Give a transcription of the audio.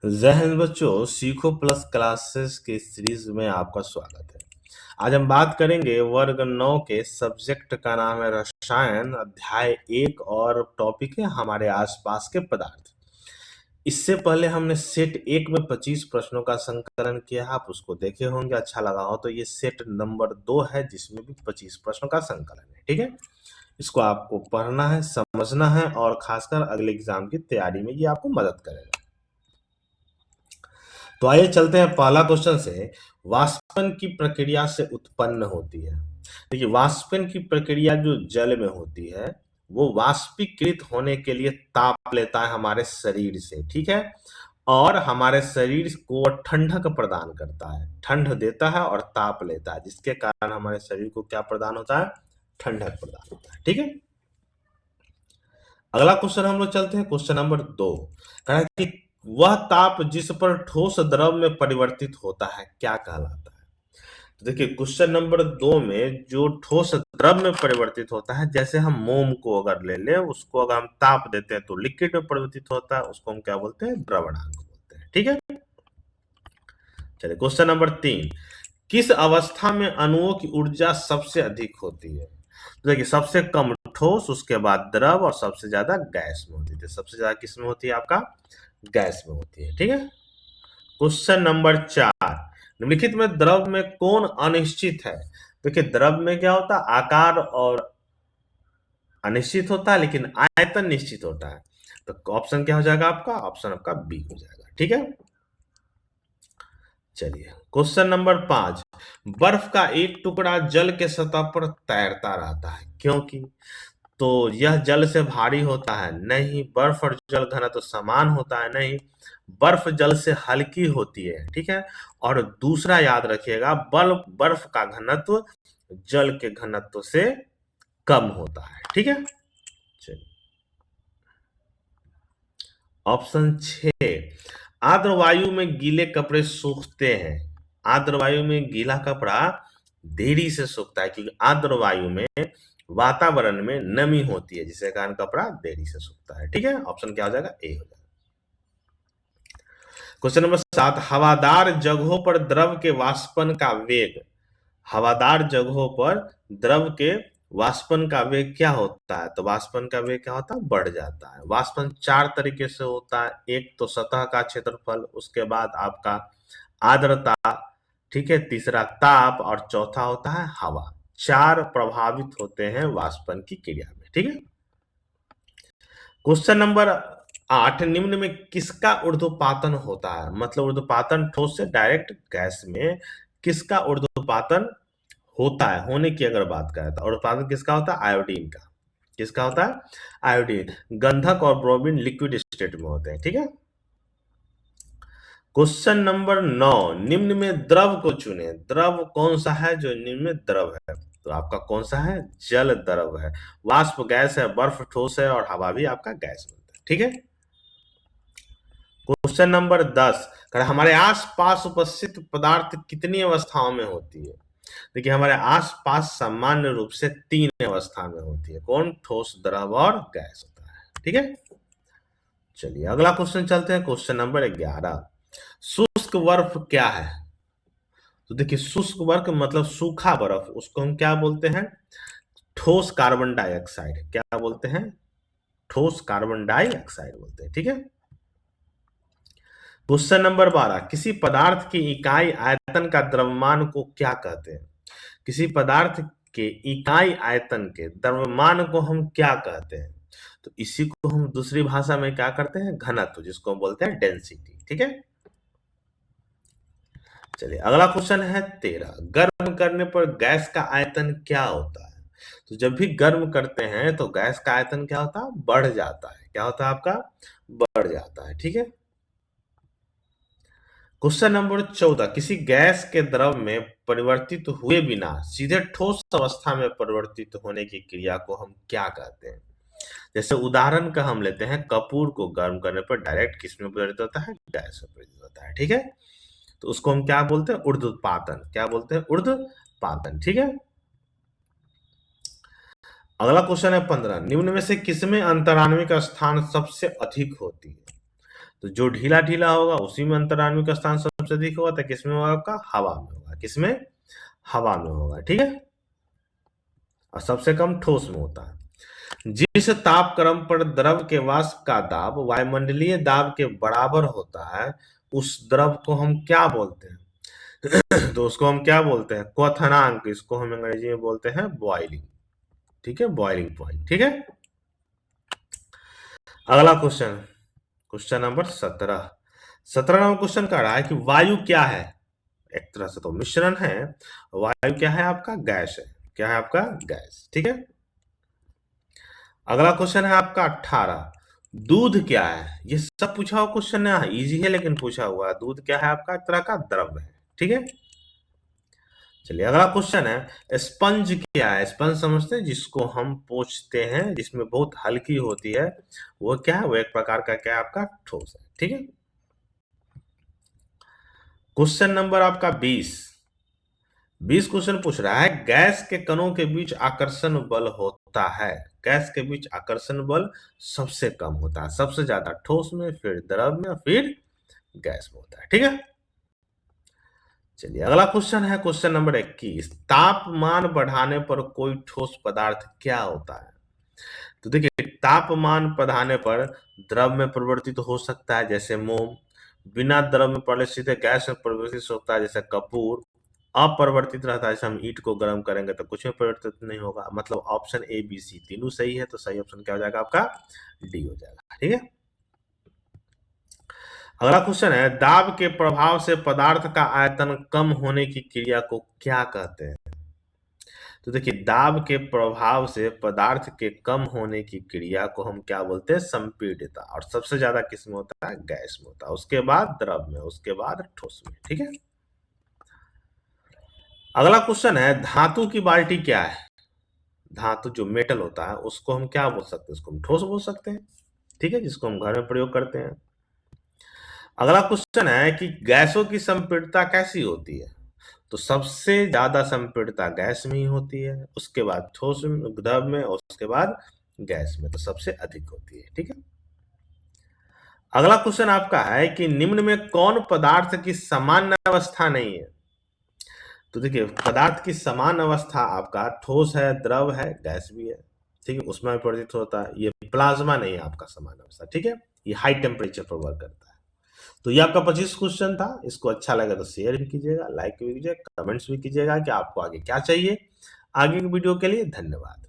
जय हिंद बच्चों, सीखो प्लस क्लासेस के सीरीज में आपका स्वागत है। आज हम बात करेंगे वर्ग 9 के सब्जेक्ट का नाम है रसायन, अध्याय 1 और टॉपिक है हमारे आसपास के पदार्थ। इससे पहले हमने सेट 1 में 25 प्रश्नों का संकलन किया, आप उसको देखे होंगे। अच्छा लगा हो तो ये सेट नंबर 2 है जिसमें भी 25 प्रश्नों का संकलन है। ठीक है, इसको आपको पढ़ना है, समझना है और खासकर अगले एग्जाम की तैयारी में ये आपको मदद करेगा। तो आइए चलते हैं पहला क्वेश्चन से। वाष्पन की प्रक्रिया से उत्पन्न होती है। देखिए, वाष्पन की प्रक्रिया जो जल में होती है वो वाष्पीकृत होने के लिए ताप लेता है हमारे शरीर से। ठीक है, और हमारे शरीर को ठंडक प्रदान करता है, ठंड देता है और ताप लेता है, जिसके कारण हमारे शरीर को क्या प्रदान होता है? ठंडक प्रदान होता है। ठीक है, अगला क्वेश्चन हम लोग चलते हैं क्वेश्चन नंबर 2। कह रहा है कि वह ताप जिस पर ठोस द्रव में परिवर्तित होता है क्या कहलाता है? तो देखिए, क्वेश्चन नंबर 2 में जो ठोस द्रव में परिवर्तित होता है, जैसे हम मोम को अगर ले ले, उसको अगर हम ताप देते हैं तो लिक्विड में परिवर्तित होता है, उसको हम क्या बोलते हैं? द्रवणांक बोलते हैं। ठीक है, चलिए क्वेश्चन नंबर 3। किस अवस्था में अणुओं की ऊर्जा सबसे अधिक होती है? तो देखिए, सबसे कम ठोस, उसके बाद द्रव और सबसे ज्यादा गैस में होती है। सबसे ज्यादा किस में होती है? आपका गैस में होती है। ठीक है, क्वेश्चन नंबर 4। निम्नलिखित में द्रव में कौन अनिश्चित है? देखिए, द्रव में क्या होता है? आकार और अनिश्चित होता है, लेकिन आयतन निश्चित होता है। तो ऑप्शन क्या हो जाएगा आपका? ऑप्शन आपका बी हो जाएगा। ठीक है, चलिए क्वेश्चन नंबर 5। बर्फ का एक टुकड़ा जल के सतह पर तैरता रहता है क्योंकि? तो यह जल से भारी होता है? नहीं। बर्फ और जल घनत्व तो समान होता है? नहीं। बर्फ जल से हल्की होती है। ठीक है, और दूसरा याद रखिएगा, बर्फ का घनत्व जल के घनत्व से कम होता है। ठीक है, चलिए ऑप्शन 6। आर्द्र वायु में गीले कपड़े सूखते हैं। आर्द्र वायु में गीला कपड़ा देरी से सूखता है क्योंकि आर्द्र वायु में वातावरण में नमी होती है, जिसके कारण कपड़ा देरी से सूखता है। ठीक है, ऑप्शन क्या हो जाएगा? ए हो जाएगा। Question number 7। हवादार जगहों पर द्रव के वाष्पन का वेग। हवादार जगहों पर द्रव के वाष्पन का वेग क्या होता है? तो वाष्पन का वेग क्या होता है? बढ़ जाता है। वाष्पन 4 तरीके से होता है। एक तो सतह का क्षेत्रफल, उसके बाद आपका आर्द्रता, ठीक है, तीसरा ताप और चौथा होता है हवा। 4 प्रभावित होते हैं वाष्पन की क्रिया में। ठीक है, क्वेश्चन नंबर 8। निम्न में किसका ऊर्ध्वपातन होता है? मतलब ऊर्ध्वपातन ठोस से डायरेक्ट गैस में किसका ऊर्ध्वपातन होता है? होने की अगर बात करें तो ऊर्ध्वपातन किसका होता है? आयोडीन का। किसका होता है? आयोडीन। गंधक और ब्रोमीन लिक्विड स्टेट में होते हैं। ठीक है, क्वेश्चन नंबर 9। निम्न में द्रव को चुने। द्रव कौन सा है जो निम्न में द्रव है? तो आपका कौन सा है? जल द्रव है। वाष्प गैस है, बर्फ ठोस है और हवा भी आपका गैस बनता है। ठीक है, क्वेश्चन नंबर 10। हमारे आसपास उपस्थित पदार्थ कितनी अवस्थाओं में होती है? देखिए, हमारे आसपास सामान्य रूप से 3 अवस्था में होती है। कौन? ठोस, द्रव और गैस होता है। ठीक है, चलिए अगला क्वेश्चन चलते हैं, क्वेश्चन नंबर 11। शुष्क बर्फ क्या है? तो देखिए, शुष्क बर्फ मतलब सूखा बर्फ, उसको हम क्या बोलते हैं? ठोस कार्बन डाइऑक्साइड। क्या बोलते हैं? ठोस कार्बन डाइऑक्साइड बोलते हैं। ठीक है, क्वेश्चन नंबर 12। किसी पदार्थ की इकाई आयतन का द्रव्यमान को क्या कहते हैं? किसी पदार्थ के इकाई आयतन के द्रव्यमान को हम क्या कहते हैं? तो इसी को हम दूसरी भाषा में क्या करते हैं? घनत्व, जिसको हम बोलते हैं डेंसिटी। ठीक है, चलिए अगला क्वेश्चन है 13। गर्म करने पर गैस का आयतन क्या होता है? तो जब भी गर्म करते हैं तो गैस का आयतन क्या होता है? बढ़ जाता है। क्या होता है आपका? बढ़ जाता है। ठीक है, क्वेश्चन नंबर 14। किसी गैस के द्रव में परिवर्तित हुए बिना सीधे ठोस अवस्था में परिवर्तित होने की क्रिया को हम क्या कहते हैं? जैसे उदाहरण का हम लेते हैं, कपूर को गर्म करने पर डायरेक्ट किस में परिवर्तित होता है? गैस में परिवर्तित होता है। ठीक है, तो उसको हम क्या बोलते हैं? ऊर्ध्वपातन। क्या बोलते हैं? ऊर्ध्वपातन। ठीक है, अगला क्वेश्चन है 15। निम्न में से किसमें अंतराण्विक स्थान सबसे अधिक होती है? तो जो ढीला ढीला होगा उसी में अंतराण्विक स्थान सबसे अधिक होगा, तो किसमें होगा आपका? हवा में होगा। किसमें? हवा में होगा। ठीक है, और सबसे कम ठोस में होता है। जिस ताप क्रम पर द्रव के वाष्प का दाब वायुमंडलीय दाब के बराबर होता है, उस द्रव को हम क्या बोलते हैं? तो उसको हम क्या बोलते हैं? क्वथनांक। इसको हम अंग्रेजी में बोलते हैं बॉइलिंग। ठीक है, बॉइलिंग पॉइंट। ठीक है, अगला question, question number 17। 17 number question कह रहा है कि वायु क्या है? एक तरह से तो मिश्रण है। वायु क्या है आपका? गैस है। क्या है आपका? गैस। ठीक है, अगला क्वेश्चन है आपका 18। दूध क्या है? ये सब पूछा हुआ क्वेश्चन है, इजी है लेकिन पूछा हुआ है। दूध क्या है आपका? एक तरह का द्रव है। ठीक है, चलिए अगला क्वेश्चन है स्पंज क्या है? स्पंज समझते हैं, जिसको हम पोंछते हैं, जिसमें बहुत हल्की होती है, वो क्या है? वो एक प्रकार का क्या है आपका? ठोस है। ठीक है, क्वेश्चन नंबर आपका 20। 20 क्वेश्चन पूछ रहा है गैस के कणों के बीच आकर्षण बल होता है। गैस के बीच आकर्षण बल सबसे कम होता है, सबसे ज्यादा ठोस में, फिर द्रव में, फिर गैस में होता है। ठीक है, चलिए अगला क्वेश्चन है क्वेश्चन नंबर 21। तापमान बढ़ाने पर कोई ठोस पदार्थ क्या होता है? तो देखिए, तापमान बढ़ाने पर द्रव में परिवर्तित हो सकता है, जैसे मोम। बिना द्रव में पड़े सीधे गैस में परिवर्तित होता है, जैसे कपूर। अपरिवर्तित रहता है, जैसे हम ईंट को गर्म करेंगे तो कुछ में परिवर्तित नहीं होगा। मतलब ऑप्शन ए बी सी तीनों सही है, तो सही ऑप्शन क्या हो जाएगा आपका? डी हो जाएगा। ठीक है, अगला क्वेश्चन है दाब के प्रभाव से पदार्थ का आयतन कम होने की क्रिया को क्या कहते हैं? तो देखिए, दाब के प्रभाव से पदार्थ के कम होने की क्रिया को हम क्या बोलते हैं? संपीड़ितता। और सबसे ज्यादा किसमें होता है? गैस में होता है, उसके बाद द्रव में, उसके बाद ठोस में। ठीक है, अगला क्वेश्चन है धातु की बाल्टी क्या है? धातु जो मेटल होता है उसको हम क्या बोल सकते हैं? उसको हम ठोस बोल सकते हैं। ठीक है, जिसको हम घर में प्रयोग करते हैं। अगला क्वेश्चन है कि गैसों की संपीड़ितता कैसी होती है? तो सबसे ज्यादा संपीड़ितता गैस में ही होती है, उसके बाद ठोस में, द्रव में, और उसके बाद गैस में, तो सबसे अधिक होती है। ठीक है, अगला क्वेश्चन आपका है कि निम्न में कौन पदार्थ की सामान्य अवस्था नहीं है? तो देखिए, पदार्थ की समान अवस्था आपका ठोस है, द्रव है, गैस भी है। ठीक है, उसमें भी परिवर्तित होता है। ये प्लाज्मा नहीं है आपका समान अवस्था। ठीक है, ये हाई टेम्परेचर पर वर्क करता है। तो ये आपका 25 क्वेश्चन था। इसको अच्छा लगा तो शेयर भी कीजिएगा, लाइक भी कीजिएगा, कमेंट्स भी कीजिएगा कि आपको आगे क्या चाहिए। आगे की वीडियो के लिए धन्यवाद।